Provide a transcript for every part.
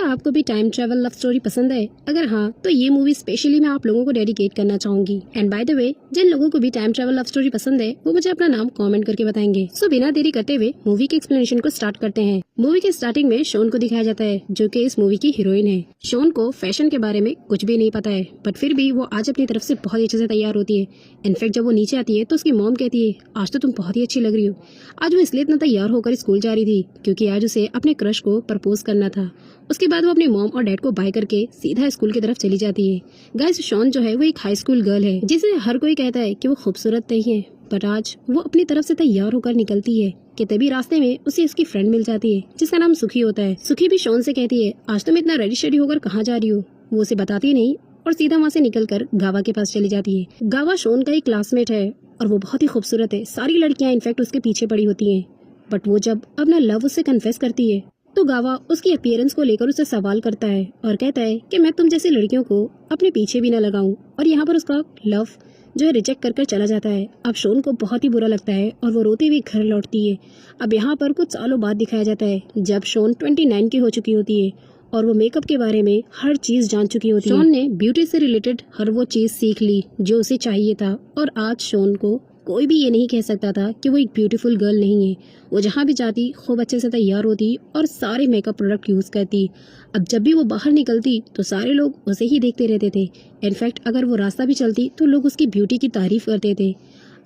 क्या आपको भी टाइम ट्रेवल लव स्टोरी पसंद है? अगर हाँ, तो ये मूवी स्पेशली मैं आप लोगों को डेडिकेट करना चाहूंगी। एंड बाय द वे, जिन लोगों को भी टाइम ट्रेवल लव स्टोरी पसंद है वो मुझे अपना नाम कमेंट करके बताएंगे। सो बिना देरी करते हुए मूवी के एक्सप्लेनेशन को स्टार्ट करते हैं। मूवी के स्टार्टिंग में शोन को दिखाया जाता है, जो कि इस मूवी की हीरोइन है। शोन को फैशन के बारे में कुछ भी नहीं पता है, बट फिर भी वो आज अपनी तरफ से बहुत अच्छे से तैयार होती है। इनफैक्ट जब वो नीचे आती है तो उसकी मॉम कहती है, आज तो तुम बहुत ही अच्छी लग रही हो। आज वो इसलिए इतना तैयार होकर स्कूल जा रही थी क्योंकि आज उसे अपने क्रश को प्रपोज करना था। उसके बाद वो अपने मॉम और डैड को बाय करके सीधा स्कूल की तरफ चली जाती है। गाइस, शॉन जो है वो एक हाई स्कूल गर्ल है जिसे हर कोई कहता है कि वो खूबसूरत नहीं है, बट आज वो अपनी तरफ से तैयार होकर निकलती है कि तभी रास्ते में उसे उसकी फ्रेंड मिल जाती है जिसका नाम सुखी होता है। सुखी भी शॉन से कहती है, आज तुम इतना रेडी शेडी होकर कहाँ जा रही हो? वो उसे बताती नहीं और सीधा वहाँ से निकलकर गावा के पास चली जाती है। गावा शॉन का एक क्लासमेट है और वो बहुत ही खूबसूरत है। सारी लड़कियां इनफैक्ट उसके पीछे पड़ी होती हैं, बट वो जब अपना लव उससे कन्फेस करती है तो गावा उसकी अपीयरेंस को लेकर उससे सवाल करता है और कहता है कि मैं तुम जैसी लड़कियों को अपने पीछे भी न लगाऊं, और यहाँ पर उसका लव जो है रिजेक्ट कर चला जाता है। अब शोन को बहुत ही बुरा लगता है और वो रोते हुए घर लौटती है। अब यहाँ पर कुछ सालों बाद दिखाया जाता है जब शोन 29 की हो चुकी होती है और वो मेकअप के बारे में हर चीज जान चुकी होती है। शोन ने ब्यूटी से रिलेटेड हर वो चीज सीख ली जो उसे चाहिए था, और आज शोन को कोई भी ये नहीं कह सकता था कि वो एक ब्यूटीफुल गर्ल नहीं है। वो जहाँ भी जाती खूब अच्छे से तैयार होती और सारे मेकअप प्रोडक्ट यूज करती। अब जब भी वो बाहर निकलती तो सारे लोग उसे ही देखते रहते थे। इनफैक्ट अगर वो रास्ता भी चलती तो लोग उसकी ब्यूटी की तारीफ करते थे।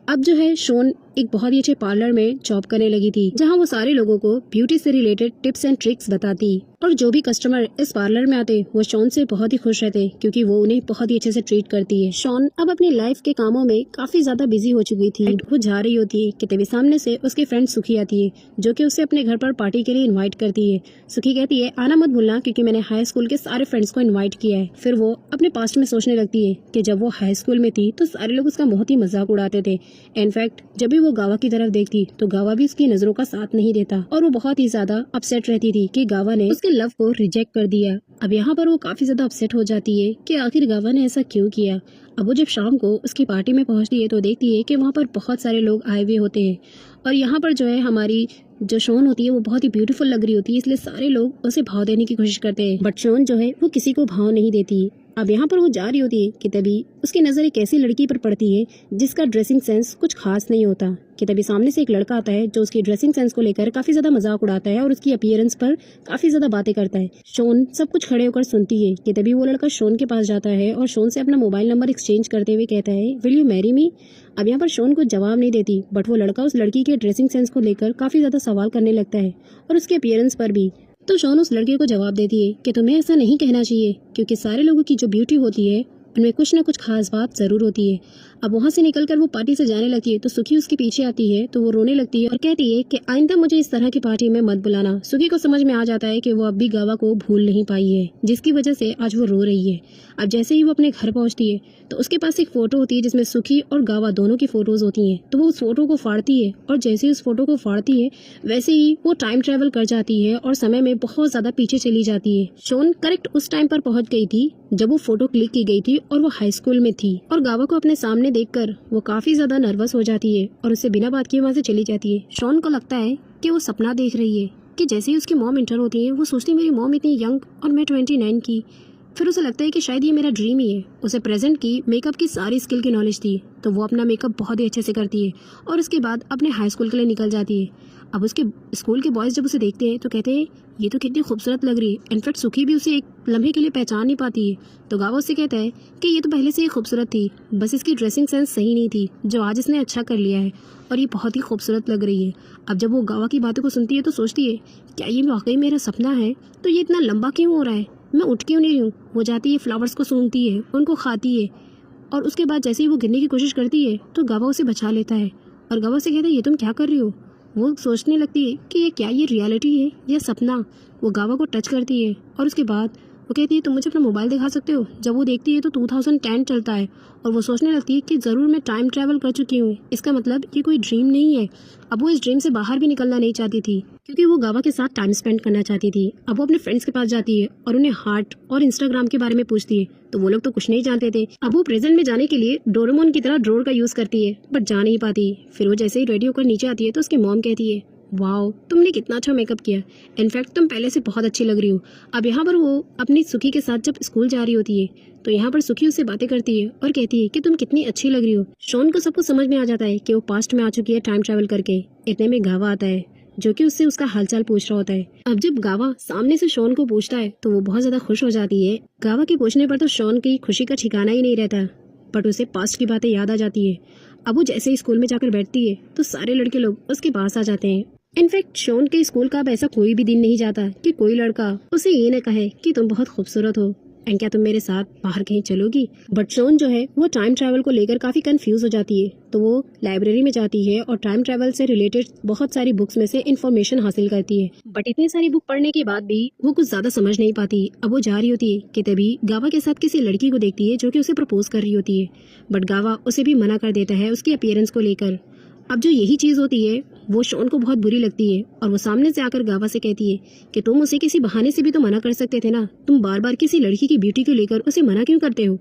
अब जो है शोन एक बहुत ही अच्छे पार्लर में जॉब करने लगी थी, जहां वो सारे लोगों को ब्यूटी से रिलेटेड टिप्स एंड ट्रिक्स बताती, और जो भी कस्टमर इस पार्लर में आते वो शोन से बहुत ही खुश रहते क्योंकि वो उन्हें बहुत ही अच्छे से ट्रीट करती है। शोन अब अपनी लाइफ के कामों में काफी ज्यादा बिजी हो चुकी थी। वो जा रही होती है कि तभी सामने से उसकी फ्रेंड सुखी आती है, जो कि उसे अपने घर पर पार्टी के लिए इन्वाइट करती है। सुखी कहती है, आना मत भूलना क्योंकि मैंने हाई स्कूल के सारे फ्रेंड्स को इन्वाइट किया है। फिर वो अपने पास्ट में सोचने लगती है कि जब वो हाई स्कूल में थी तो सारे लोग उसका बहुत ही मजाक उड़ाते थे। इनफैक्ट जब भी वो गावा की तरफ देखती तो गावा भी उसकी नजरों का साथ नहीं देता और वो बहुत ही ज्यादा अपसेट रहती थी कि गावा ने उसके लव को रिजेक्ट कर दिया। अब यहाँ पर वो काफी ज्यादा अपसेट हो जाती है कि आखिर गावा ने ऐसा क्यों किया। अब वो जब शाम को उसकी पार्टी में पहुंचती है तो देखती है कि वहाँ पर बहुत सारे लोग आए हुए होते हैं, और यहाँ पर जो है हमारी जो शोन होती है वो बहुत ही ब्यूटीफुल लग रही होती है, इसलिए सारे लोग उसे भाव देने की कोशिश करते हैं, बट शोन जो है वो किसी को भाव नहीं देती। अब यहाँ पर वो जा रही होती है कि तभी उसकी नजर एक ऐसी लड़की पर पड़ती है जिसका ड्रेसिंग सेंस कुछ खास नहीं होता। कि तभी सामने से एक लड़का आता है जो उसकी ड्रेसिंग सेंस को लेकर काफी ज्यादा मजाक उड़ाता है और उसकी अपीयरेंस पर काफी ज्यादा बातें करता है। शोन सब कुछ खड़े होकर सुनती है कि तभी वो लड़का शोन के पास जाता है और शोन से अपना मोबाइल नंबर एक्सचेंज करते हुए कहता है, विल यू मैरी मी? अब यहाँ पर शोन को जवाब नहीं देती, बट वो लड़का उस लड़की के ड्रेसिंग सेंस को लेकर काफी ज्यादा सवाल करने लगता है और उसके अपीयरेंस पर भी। तो शोन उस लड़के को जवाब देती है कि तुम्हें ऐसा नहीं कहना चाहिए क्योंकि सारे लोगों की जो ब्यूटी होती है उनमें कुछ न कुछ खास बात जरूर होती है। अब वहाँ से निकलकर वो पार्टी से जाने लगती है तो सुखी उसके पीछे आती है तो वो रोने लगती है और कहती है कि आइंदा मुझे इस तरह की पार्टी में मत बुलाना। सुखी को समझ में आ जाता है कि वो अब भी गावा को भूल नहीं पाई है, जिसकी वजह से आज वो रो रही है। अब जैसे ही वो अपने घर पहुंचती है तो उसके पास एक फोटो होती है जिसमें सुखी और गावा दोनों की फोटोज होती हैं। तो वो उस फोटो को फाड़ती है और जैसे ही उस फोटो को फाड़ती है वैसे ही वो टाइम ट्रेवल कर जाती है और समय में बहुत ज्यादा पीछे चली जाती है। शोन करेक्ट उस टाइम पर पहुंच गई थी जब वो फोटो क्लिक की गई थी और वो हाई स्कूल में थी, और गावा को अपने सामने देखकर वो काफी ज्यादा नर्वस हो जाती है और उससे बिना बात किए वहाँ से चली जाती है। शोन को लगता है कि वो सपना देख रही है कि जैसे ही उसकी मॉम इंटर होती है वो सोचती है मेरी मॉम इतनी यंग और मैं 29 की। फिर उसे लगता है कि शायद ये मेरा ड्रीम ही है। उसे प्रेजेंट की मेकअप की सारी स्किल की नॉलेज थी, तो वो अपना मेकअप बहुत ही अच्छे से करती है और उसके बाद अपने हाई स्कूल के लिए निकल जाती है। अब उसके स्कूल के बॉयज जब उसे देखते हैं तो कहते हैं ये तो कितनी खूबसूरत लग रही है। इनफैक्ट सुखी भी उसे एक लम्हे के लिए पहचान नहीं पाती है, तो गावा उससे कहता है कि ये तो पहले से ही खूबसूरत थी, बस इसकी ड्रेसिंग सेंस सही नहीं थी जो आज इसने अच्छा कर लिया है और ये बहुत ही खूबसूरत लग रही है। अब जब वो गावा की बातों को सुनती है तो सोचती है क्या ये वाकई मेरा सपना है? तो ये इतना लंबा क्यों हो रहा है? मैं उठ क्यों नहीं रही हूँ? वो जाती है, फ्लावर्स को सूंघती है, उनको खाती है, और उसके बाद जैसे ही वो गिरने की कोशिश करती है तो गावा उसे बचा लेता है और गावा से कहता है ये तुम क्या कर रही हो? वो सोचने लगती है कि ये रियलिटी है या सपना। वो गावा को टच करती है और उसके बाद वो कहती है तुम मुझे अपना मोबाइल दिखा सकते हो? जब वो देखती है तो 2010 चलता है और वो सोचने लगती है कि ज़रूर मैं टाइम ट्रैवल कर चुकी हूँ, इसका मतलब ये कोई ड्रीम नहीं है। अब वो इस ड्रीम से बाहर भी निकलना नहीं चाहती थी क्योंकि वो गावा के साथ टाइम स्पेंड करना चाहती थी। अब वो अपने फ्रेंड्स के पास जाती है और उन्हें हार्ट और इंस्टाग्राम के बारे में पूछती है, तो वो लोग तो कुछ नहीं जानते थे। अब वो प्रेजेंट में जाने के लिए डोरेमोन की तरह ड्रोर का यूज करती है बट जा नहीं पाती। फिर वो जैसे ही रेडी होकर नीचे आती है तो उसकी मॉम कहती है वाओ, तुमने कितना अच्छा मेकअप किया। इनफैक्ट तुम पहले से बहुत अच्छी लग रही हो। अब यहाँ पर वो अपनी सुखी के साथ जब स्कूल जा रही होती है तो यहाँ पर सुखी उससे बातें करती है और कहती है कि तुम कितनी अच्छी लग रही हो। शॉन को सब कुछ समझ में आ जाता है कि वो पास्ट में आ चुकी है टाइम ट्रैवल करके। इतने में गावा आता है जो कि उससे उसका हालचाल पूछ रहा होता है। अब जब गावा सामने से शॉन को पूछता है तो वो बहुत ज्यादा खुश हो जाती है। गावा के पूछने पर तो शॉन की खुशी का ठिकाना ही नहीं रहता, बट उसे पास्ट की बातें याद आ जाती है। अब वो जैसे ही स्कूल में जाकर बैठती है तो सारे लड़के लोग उसके पास आ जाते हैं। इनफैक्ट शॉन के स्कूल का अब ऐसा कोई भी दिन नहीं जाता कि कोई लड़का उसे ये न कहे कि तुम बहुत खूबसूरत हो एंड क्या तुम मेरे साथ बाहर कहीं चलोगी। बट शॉन जो है वो टाइम ट्रैवल को लेकर काफी कंफ्यूज हो जाती है, तो वो लाइब्रेरी में जाती है और टाइम ट्रैवल से रिलेटेड बहुत सारी बुक्स में से इन्फॉर्मेशन हासिल करती है। बट इतनी सारी बुक पढ़ने के बाद भी वो कुछ ज्यादा समझ नहीं पाती। अब वो जा रही होती है कि तभी गावा के साथ किसी लड़की को देखती है जो कि उसे प्रपोज कर रही होती है, बट गावा उसे भी मना कर देता है उसकी अपीयरेंस को लेकर। अब जो यही चीज होती है वो शॉन को बहुत बुरी लगती है और वो सामने से आकर गावा से कहती है कि तुम उसे किसी बहाने से भी तो मना कर सकते थे ना, तुम बार बार किसी लड़की की ब्यूटी को लेकर उसे मना क्यों करते हो।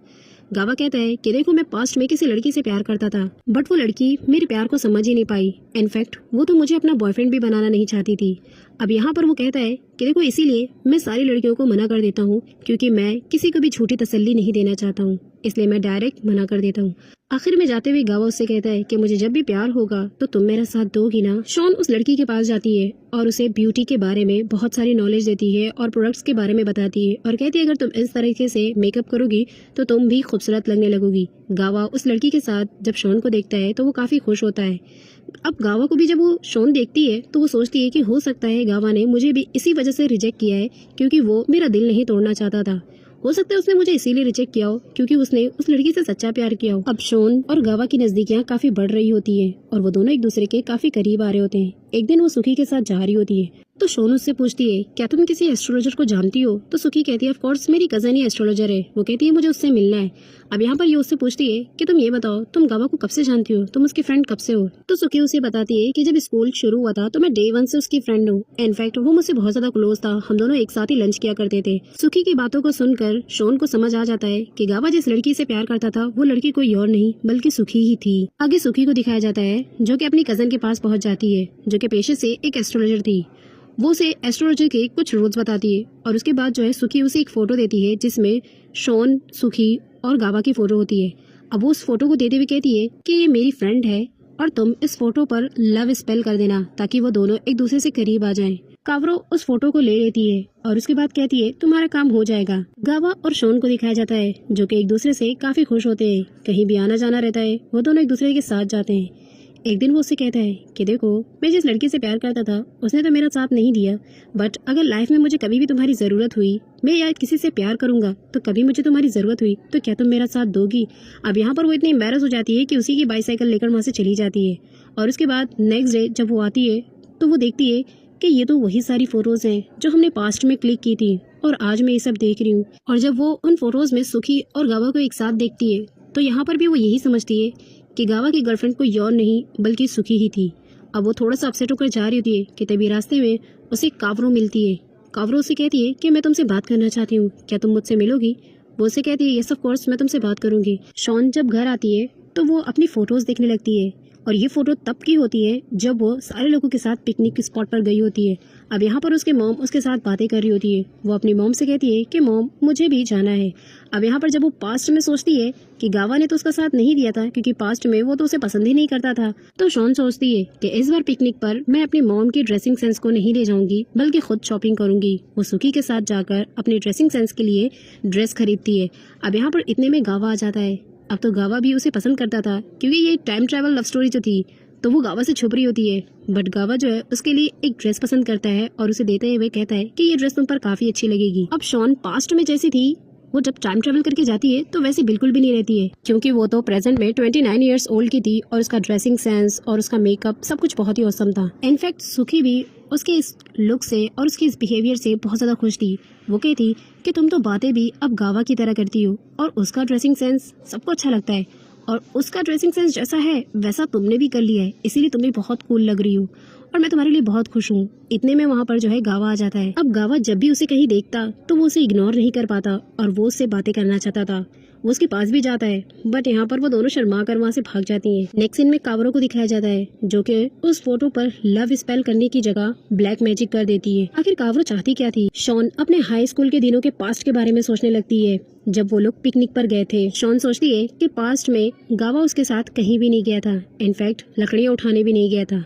गावा कहता है कि देखो मैं पास्ट में किसी लड़की से प्यार करता था, बट वो लड़की मेरे प्यार को समझ ही नहीं पाई। इनफैक्ट वो तो मुझे अपना बॉयफ्रेंड भी बनाना नहीं चाहती थी। अब यहाँ पर वो कहता है कि देखो इसीलिए मैं सारी लड़कियों को मना कर देता हूँ, क्योंकि मैं किसी को भी झूठी तसल्ली नहीं देना चाहता हूँ, इसलिए मैं डायरेक्ट मना कर देता हूँ। आखिर में जाते हुए गावा उससे कहता है कि मुझे जब भी प्यार होगा तो तुम मेरा साथ दोगी ना। शॉन उस लड़की के पास जाती है और उसे ब्यूटी के बारे में बहुत सारी नॉलेज देती है और प्रोडक्ट्स के बारे में बताती है और कहती है अगर तुम इस तरीके से मेकअप करोगी तो तुम भी खूबसूरत लगने लगोगी। गावा उस लड़की के साथ जब शॉन को देखता है तो वो काफी खुश होता है। अब गावा को भी जब वो शॉन देखती है तो वो सोचती है कि हो सकता है गावा ने मुझे भी इसी वजह से रिजेक्ट किया है क्योंकि वो मेरा दिल नहीं तोड़ना चाहता था। हो सकता है उसने मुझे इसीलिए रिजेक्ट किया हो क्योंकि उसने उस लड़की से सच्चा प्यार किया हो। अब शॉन और गावा की नजदीकियां काफी बढ़ रही होती है और वो दोनों एक दूसरे के काफी करीब आ रहे होते हैं। एक दिन वो सुखी के साथ जा रही होती है तो शॉन उससे पूछती है क्या तुम किसी एस्ट्रोलॉजर को जानती हो। तो सुखी कहती है ऑफ कोर्स मेरी कजन ही एस्ट्रोलॉजर है। वो कहती है मुझे उससे मिलना है। अब यहाँ पर ये उससे पूछती है कि तुम ये बताओ तुम गावा को कब से जानती हो, तुम उसकी फ्रेंड कब से हो। तो सुखी उसे बताती है कि जब स्कूल शुरू हुआ था तो मैं डे 1 से उसकी फ्रेंड हूँ। इनफैक्ट वो मुझसे बहुत ज्यादा क्लोज था, हम दोनों एक साथ ही लंच किया करते थे। सुखी की बातों को सुनकर शॉन को समझ आ जाता है कि गावा जिस लड़की से प्यार करता था वो लड़की कोई और नहीं बल्कि सुखी ही थी। आगे सुखी को दिखाया जाता है जो कि अपनी कजन के पास पहुंच जाती है जो कि पेशे से एक एस्ट्रोलॉजर थी। वो उसे एस्ट्रोलॉजी के कुछ रूल्स बताती है और उसके बाद जो है सुखी उसे एक फोटो देती है जिसमें शॉन, सुखी और गावा की फोटो होती है। अब वो उस फोटो को देते हुए कहती है कि ये मेरी फ्रेंड है और तुम इस फोटो पर लव स्पेल कर देना ताकि वो दोनों एक दूसरे से करीब आ जाएं। कावरो उस फोटो को ले लेती है और उसके बाद कहती है तुम्हारा काम हो जाएगा। गावा और शॉन को दिखाया जाता है जो कि एक दूसरे से काफी खुश होते हैं, कहीं भी आना जाना रहता है, वो दोनों एक दूसरे के साथ जाते हैं। एक दिन वो उससे कहता है कि देखो मैं जिस लड़की से प्यार करता था उसने तो मेरा साथ नहीं दिया, बट अगर लाइफ में मुझे कभी भी तुम्हारी जरूरत हुई, मैं या किसी से प्यार करूंगा तो कभी मुझे तुम्हारी जरूरत हुई तो क्या तुम मेरा साथ दोगी। अब यहाँ पर वो इतनी एम्बैरस हो जाती है कि उसी की बाईसाइकिल लेकर वहाँ से चली जाती है और उसके बाद नेक्स्ट डे जब वो आती है तो वो देखती है कि ये तो वही सारी फोटोज हैं जो हमने पास्ट में क्लिक की थी और आज मैं ये सब देख रही हूँ। और जब वो उन फोटोज में सुखी और गावा को एक साथ देखती है तो यहाँ पर भी वो यही समझती है कि गावा की गर्लफ्रेंड कोई और नहीं बल्कि सुखी ही थी। अब वो थोड़ा सा अपसेट होकर जा रही होती है कि तभी रास्ते में उसे कावरो मिलती है। कावरो उसे कहती है कि मैं तुमसे बात करना चाहती हूँ, क्या तुम मुझसे मिलोगी। वो उसे कहती है यस ऑफ कोर्स मैं तुमसे बात करूंगी। शॉन जब घर आती है तो वो अपनी फोटोज देखने लगती है और ये फोटो तब की होती है जब वो सारे लोगों के साथ पिकनिक स्पॉट पर गई होती है। अब यहाँ पर उसके मॉम उसके साथ बातें कर रही होती है। वो अपनी मॉम से कहती है कि मॉम मुझे भी जाना है। अब यहाँ पर जब वो पास्ट में सोचती है कि गावा ने तो उसका साथ नहीं दिया था क्योंकि पास्ट में वो तो उसे पसंद ही नहीं करता था, तो शॉन सोचती है कि इस बार पिकनिक पर मैं अपनी मॉम की ड्रेसिंग सेंस को नहीं ले जाऊंगी बल्कि खुद शॉपिंग करूंगी। वो सुखी के साथ जाकर अपनी ड्रेसिंग सेंस के लिए ड्रेस खरीदती है। अब यहाँ पर इतने में गावा आ जाता है। अब तो गावा भी उसे पसंद करता था क्योंकि ये टाइम ट्रैवल लव स्टोरी जो थी तो वो गावा से छुप रही होती है, बट गावा जो है उसके लिए एक ड्रेस पसंद करता है और उसे देते हुए कहता है कि ये ड्रेस तुम पर काफी अच्छी लगेगी। अब शॉन पास्ट में जैसी थी वो जब टाइम ट्रैवल करके जाती है तो वैसे बिल्कुल भी नहीं रहती है क्योंकि वो तो प्रेजेंट में 29 इयर्स ओल्ड की थी और उसका ड्रेसिंग सेंस और उसका मेकअप सब कुछ बहुत ही औसम था। इनफैक्ट सुखी भी उसके इस लुक से और उसके इस बिहेवियर से बहुत ज्यादा खुश थी। वो कहती कि तुम तो बातें भी अब गावा की तरह करती हो और उसका ड्रेसिंग सेंस सबको अच्छा लगता है और उसका ड्रेसिंग सेंस जैसा है वैसा तुमने भी कर लिया है, इसीलिए तुम भी बहुत कूल लग रही हो और मैं तुम्हारे लिए बहुत खुश हूँ। इतने में वहाँ पर जो है गावा आ जाता है। अब गावा जब भी उसे कहीं देखता तो वो उसे इग्नोर नहीं कर पाता और वो उससे बातें करना चाहता था। वो उसके पास भी जाता है, बट यहाँ पर वो दोनों शर्मा कर वहाँ से भाग जाती हैं। नेक्स्ट सीन में कावरो को दिखाया जाता है जो कि उस फोटो पर लव स्पेल करने की जगह ब्लैक मैजिक कर देती है। आखिर कावरो चाहती क्या थी? शॉन अपने हाई स्कूल के दिनों के पास्ट के बारे में सोचने लगती है जब वो लोग पिकनिक पर गए थे। शॉन सोचती है कि पास्ट में गावा उसके साथ कहीं भी नहीं गया था, इनफैक्ट लकड़ियाँ उठाने भी नहीं गया था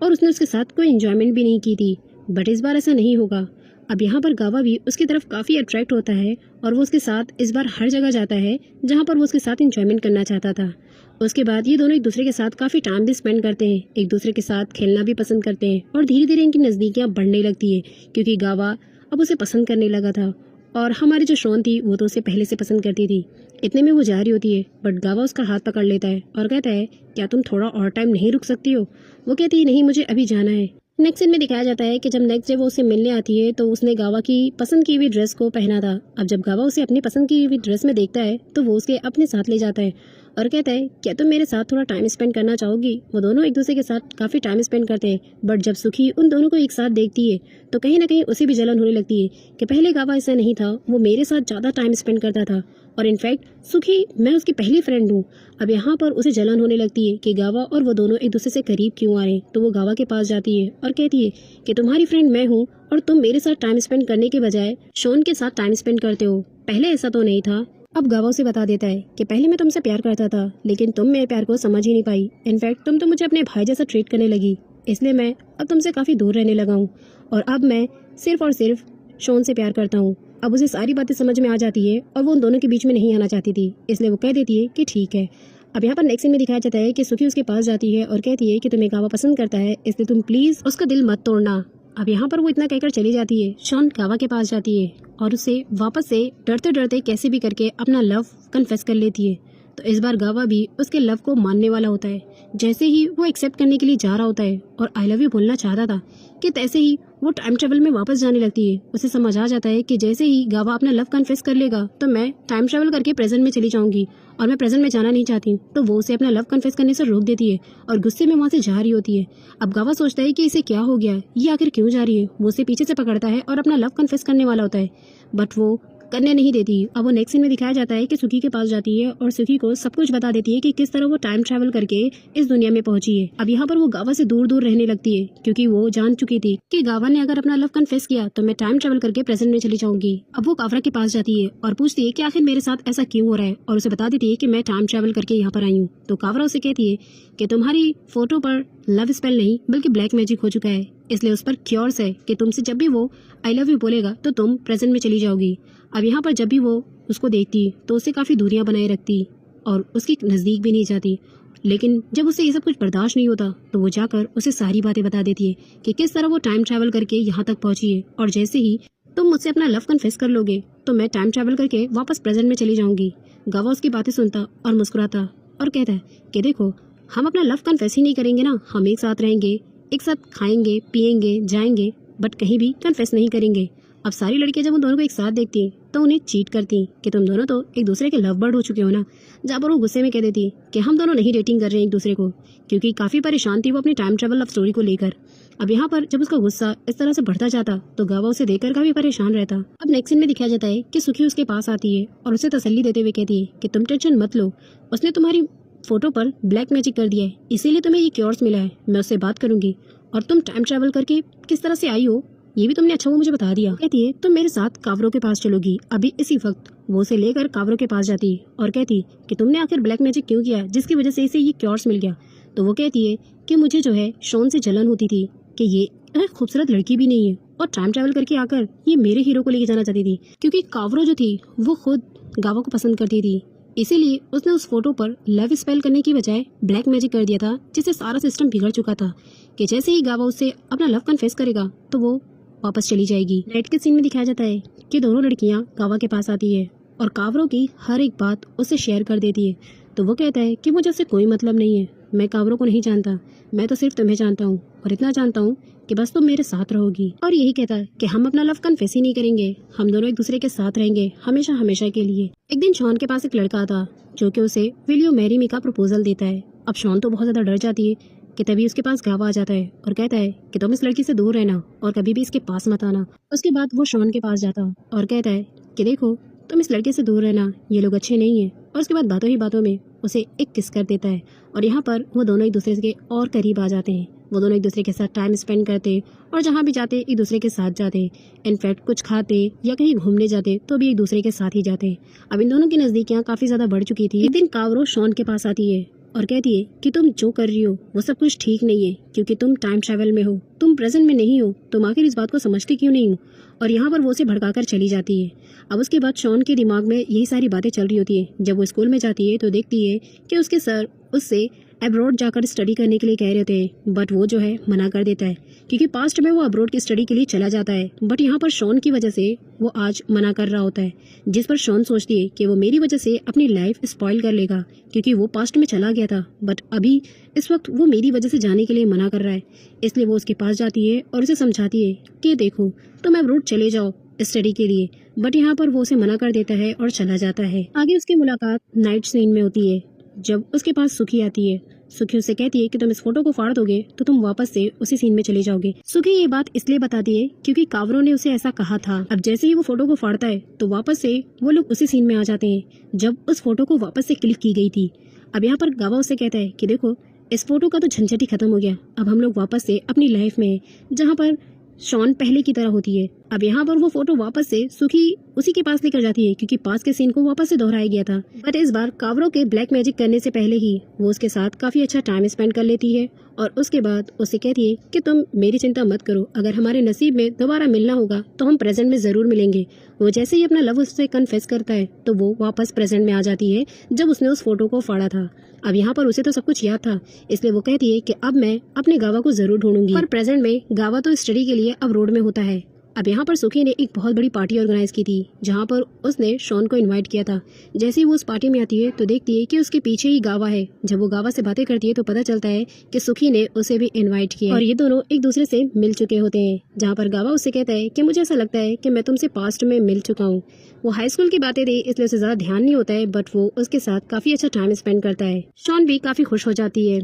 और उसने उसके साथ कोई एंजॉयमेंट भी नहीं की थी। बट इस बार ऐसा नहीं होगा। अब यहाँ पर गावा भी उसकी तरफ काफ़ी अट्रैक्ट होता है और वो उसके साथ इस बार हर जगह जाता है जहाँ पर वो उसके साथ एंजॉयमेंट करना चाहता था। उसके बाद ये दोनों एक दूसरे के साथ काफ़ी टाइम भी स्पेंड करते हैं, एक दूसरे के साथ खेलना भी पसंद करते हैं और धीरे धीरे इनकी नज़दीकियाँ बढ़ने लगती है क्योंकि गावा अब उसे पसंद करने लगा था और हमारी जो शॉन थी वो तो उसे पहले से पसंद करती थी। इतने में वो जा रही होती है बट गावा उसका हाथ पकड़ लेता है और कहता है क्या तुम थोड़ा और टाइम नहीं रुक सकती हो? वो कहती है नहीं, मुझे अभी जाना है। नेक्स्ट सीन में दिखाया जाता है कि जब नेक्स्ट डे वो उसे मिलने आती है तो उसने गावा की पसंद की हुई ड्रेस को पहना था। अब जब गावा उसे अपनी पसंद की हुई ड्रेस में देखता है तो वो उसके अपने साथ ले जाता है और कहता है क्या तुम मेरे साथ थोड़ा टाइम स्पेंड करना चाहोगी? वो दोनों एक दूसरे के साथ काफ़ी टाइम स्पेंड करते हैं बट जब सुखी उन दोनों को एक साथ देखती है तो कहीं ना कहीं उसे भी जलन होने लगती है कि पहले गावा ऐसा नहीं था, वो मेरे साथ ज़्यादा टाइम स्पेंड करता था और इनफैक्ट सुखी मैं उसकी पहली फ्रेंड हूँ। अब यहाँ पर उसे जलन होने लगती है कि गावा और वो दोनों एक दूसरे से करीब क्यों आ रहे हैं। तो वो गावा के पास जाती है और कहती है कि तुम्हारी फ्रेंड मैं हूँ और तुम मेरे साथ टाइम स्पेंड करने के बजाय शॉन के साथ टाइम स्पेंड करते हो, पहले ऐसा तो नहीं था। अब गावा उसे बता देता है कि पहले मैं तुमसे प्यार करता था लेकिन तुम मेरे प्यार को समझ ही नहीं पाई, इनफैक्ट तुम तो मुझे अपने भाई जैसा ट्रीट करने लगी, इसलिए मैं अब तुमसे काफ़ी दूर रहने लगा हूँ और अब मैं सिर्फ और सिर्फ शॉन से प्यार करता हूँ। अब उसे सारी बातें समझ में आ जाती है और वो उन दोनों के बीच में नहीं आना चाहती थी, इसलिए वो कह देती है कि ठीक है। अब यहाँ पर नेक्स्ट सीन में दिखाया जाता है कि सुखी उसके पास जाती है और कहती है कि तुम्हें गावा पसंद करता है, इसलिए तुम प्लीज़ उसका दिल मत तोड़ना। अब यहाँ पर वो इतना कहकर चली जाती है। शॉन गावा के पास जाती है और उसे वापस से डरते डरते कैसे भी करके अपना लव कन्फेस कर लेती है। तो इस बार गावा भी उसके लव को मानने वाला होता है। जैसे ही वो एक्सेप्ट करने के लिए जा रहा होता है और आई लव यू बोलना चाहता था कि तैसे ही वो टाइम ट्रेवल में वापस जाने लगती है। उसे समझ आ जाता है कि जैसे ही गावा अपना लव कन्फेस कर लेगा तो मैं टाइम ट्रेवल करके प्रेजेंट में चली जाऊंगी और मैं प्रेजेंट में जाना नहीं चाहती। तो वो उसे अपना लव कन्फेस करने से रोक देती है और गुस्से में वहाँ से जा रही होती है। अब गावा सोचता है कि इसे क्या हो गया है, ये आखिर क्यों जा रही है। वो उसे पीछे से पकड़ता है और अपना लव कन्फेस करने वाला होता है बट वो करने नहीं देती। अब वो नेक्स्ट सीन में दिखाया जाता है कि सुखी के पास जाती है और सुखी को सब कुछ बता देती है कि किस तरह वो टाइम ट्रैवल करके इस दुनिया में पहुंची है। अब यहाँ पर वो गावा से दूर दूर रहने लगती है क्योंकि वो जान चुकी थी कि गावा ने अगर अपना लव कन्फेस किया तो मैं टाइम ट्रैवल करके प्रेजेंट में चली जाऊंगी। अब वो कावरा के पास जाती है और पूछती है कि आखिर मेरे साथ ऐसा क्यों हो रहा है और उसे बता देती है कि मैं टाइम ट्रैवल करके यहाँ पर आई हूँ। तो कावरा उसे कहती है कि तुम्हारी फोटो पर लव स्पेल नहीं बल्कि ब्लैक मैजिक हो चुका है, इसलिए उस पर क्योर्स है कि तुमसे जब भी वो आई लव यू बोलेगा तो तुम प्रेजेंट में चली जाओगी। अब यहाँ पर जब भी वो उसको देखती तो उससे काफ़ी दूरियां बनाए रखती और उसकी नज़दीक भी नहीं जाती, लेकिन जब उसे ये सब कुछ बर्दाश्त नहीं होता तो वो जाकर उसे सारी बातें बता देती है कि किस तरह वो टाइम ट्रैवल करके यहाँ तक पहुँची है और जैसे ही तुम मुझसे अपना लव कन्फेस कर लोगे तो मैं टाइम ट्रैवल करके वापस प्रेजेंट में चली जाऊंगी। गावा उसकी बातें सुनता और मुस्कुराता और कहता है कि देखो हम अपना लव कन्फेस ही नहीं करेंगे ना, हम एक साथ रहेंगे, एक साथ खाएंगे पिएंगे जाएंगे बट कहीं भी कन्फेस नहीं करेंगे। अब सारी लड़कियां जब उन दोनों को एक साथ देखती तो उन्हें चीट करती कि तुम दोनों तो एक दूसरे के लव बर्ड हो चुके हो ना। जहाँ पर वो गुस्से में कह देती कि हम दोनों नहीं डेटिंग कर रहे हैं एक दूसरे को, क्योंकि काफ़ी परेशान थी वो अपनी टाइम ट्रैवल लव स्टोरी को लेकर। अब यहाँ पर जब उसका गुस्सा इस तरह से बढ़ता जाता तो गावा उसे देखकर काफी परेशान रहता। अब नेक्स्ट सीन में दिखाया जाता है कि सुखी उसके पास आती है और उसे तसल्ली देते हुए कहती है कि तुम टेंशन मत लो, उसने तुम्हारी फोटो पर ब्लैक मैजिक कर दिया है, इसीलिए तुम्हें ये क्योर्स मिला है। मैं उससे बात करूंगी और तुम टाइम ट्रैवल करके किस तरह से आई हो ये भी तुमने अच्छा वो मुझे बता दिया। कहती है तुम मेरे साथ कावरों के पास चलोगी अभी इसी वक्त। वो उसे लेकर कावरों के पास जाती और कहती कि तुमने आखिर ब्लैक मैजिक क्यों किया जिसकी वजह से इसे ये क्योर्स मिल गया। तो वो कहती है कि मुझे जो है शॉन से जलन होती थी कि ये खूबसूरत लड़की भी नहीं है और टाइम ट्रैवल करके आकर ये मेरे हीरो को लेके जाना चाहती थी, क्योंकि कावरो जो थी वो खुद गावा को पसंद करती थी, इसीलिए उसने उस फोटो पर लव स्पेल करने की बजाय ब्लैक मैजिक कर दिया था, जिससे सारा सिस्टम बिगड़ चुका था कि जैसे ही गावा उससे अपना लव कन्फेस करेगा तो वो वापस चली जाएगी। नाइट के सीन में दिखाया जाता है कि दोनों लड़कियां गावा के पास आती है और कावरों की हर एक बात उससे शेयर कर देती है। तो वो कहता है कि मुझे उससे कोई मतलब नहीं है, मैं कावरों को नहीं जानता, मैं तो सिर्फ तुम्हें जानता हूँ और इतना जानता हूँ कि बस तुम मेरे साथ रहोगी। और यही कहता है कि हम अपना लव कन्फेस ही नहीं करेंगे, हम दोनों एक दूसरे के साथ रहेंगे हमेशा हमेशा के लिए। एक दिन शॉन के पास एक लड़का आता जो कि उसे विल यू मैरी मी का प्रपोजल देता है। अब शॉन तो बहुत ज्यादा डर जाती है कि तभी उसके पास गावा आ जाता है और कहता है कि तुम इस लड़की से दूर रहना और कभी भी इसके पास मत आना। उसके बाद वो शॉन के पास जाता और कहता है कि देखो तुम इस लड़के से दूर रहना, ये लोग अच्छे नहीं है और उसके बाद बातों ही बातों में उसे एक किस कर देता है और यहाँ पर वो दोनों एक दूसरे के और करीब आ जाते हैं। वो दोनों एक दूसरे के साथ टाइम स्पेंड करते और जहाँ भी जाते एक दूसरे के साथ जाते। इनफैक्ट कुछ खाते या कहीं घूमने जाते तो भी एक दूसरे के साथ ही जाते। अब इन दोनों की नज़दीकियाँ काफ़ी ज़्यादा बढ़ चुकी थी। एक दिन कावरो शॉन के पास आती है और कहती है कि तुम जो कर रही हो वो सब कुछ ठीक नहीं है, क्योंकि तुम टाइम ट्रैवल में हो, तुम प्रेजेंट में नहीं हो, तुम आखिर इस बात को समझती क्यों नहीं हो। और यहाँ पर वो उसे भड़काकर चली जाती है। अब उसके बाद शॉन के दिमाग में यही सारी बातें चल रही होती है। जब वो स्कूल में जाती है तो देखती है कि उसके सर उससे अब्रॉड जाकर स्टडी करने के लिए कह रहे थे, बट वो जो है मना कर देता है, क्योंकि पास्ट में वो अब्रॉड की स्टडी के लिए चला जाता है। बट यहाँ पर शॉन की वजह से वो आज मना कर रहा होता है, जिस पर शॉन सोचती है कि वो मेरी वजह से अपनी लाइफ स्पॉइल कर लेगा, क्योंकि वो पास्ट में चला गया था बट अभी इस वक्त वो मेरी वजह से जाने के लिए मना कर रहा है। इसलिए वो उसके पास जाती है और उसे समझाती है कि देखो तुम अब्रॉड चले जाओ स्टडी के लिए, बट यहाँ पर वो उसे मना कर देता है और चला जाता है। आगे उसकी मुलाकात नाइट सीन में होती है, जब उसके पास सुखी आती है। सुखी उससे कहती है कि तुम इस फोटो को फाड़ दोगे तो तुम वापस से उसी सीन में चले जाओगे। सुखी ये बात इसलिए बताती है क्योंकि कावरो ने उसे ऐसा कहा था। अब जैसे ही वो फोटो को फाड़ता है तो वापस से वो लोग उसी सीन में आ जाते हैं जब उस फोटो को वापस से क्लिक की गई थी। अब यहाँ पर गावा उससे कहता है कि देखो इस फोटो का तो झंझट ही खत्म हो गया, अब हम लोग वापस से अपनी लाइफ में हैं, जहाँ पर शॉन पहले की तरह होती है। अब यहाँ पर वो फोटो वापस से सुखी उसी के पास लेकर जाती है, क्योंकि पास के सीन को वापस से दोहराया गया था। बट इस बार कावरो के ब्लैक मैजिक करने से पहले ही वो उसके साथ काफी अच्छा टाइम स्पेंड कर लेती है और उसके बाद उसे कहती है कि तुम मेरी चिंता मत करो, अगर हमारे नसीब में दोबारा मिलना होगा तो हम प्रेजेंट में जरूर मिलेंगे। वो जैसे ही अपना लव उससे कन्फेस करता है तो वो वापस प्रेजेंट में आ जाती है जब उसने उस फोटो को फाड़ा था। अब यहाँ पर उसे तो सब कुछ याद था, इसलिए वो कहती है कि अब मैं अपने गावा को जरूर ढूंढूंगी। पर प्रेजेंट में गावा तो स्टडी के लिए अब रोड में होता है। अब यहाँ पर सुखी ने एक बहुत बड़ी पार्टी ऑर्गेनाइज की थी, जहाँ पर उसने शॉन को इनवाइट किया था। जैसे ही वो उस पार्टी में आती है तो देखती है कि उसके पीछे ही गावा है। जब वो गावा से बातें करती है तो पता चलता है कि सुखी ने उसे भी इनवाइट किया और ये दोनों एक दूसरे से मिल चुके होते हैं। जहाँ पर गावा उससे कहता है कि मुझे ऐसा लगता है कि मैं तुमसे पास्ट में मिल चुका हूँ। वो हाई स्कूल की बातें थी इसलिए उसे ज्यादा ध्यान नहीं होता है, बट वो उसके साथ काफी अच्छा टाइम स्पेंड करता है। शॉन भी काफी खुश हो जाती है।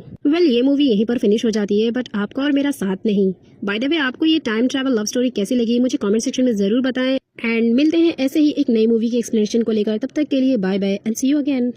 ये मूवी यहीं पर फिनिश हो जाती है, बट आपका और मेरा साथ नहीं। बाय द वे, आपको ये टाइम ट्रैवल लव स्टोरी कैसी लगी मुझे कमेंट सेक्शन में जरूर बताएं। एंड मिलते हैं ऐसे ही एक नई मूवी की एक्सप्लेनेशन को लेकर। तब तक के लिए bye bye and see you again.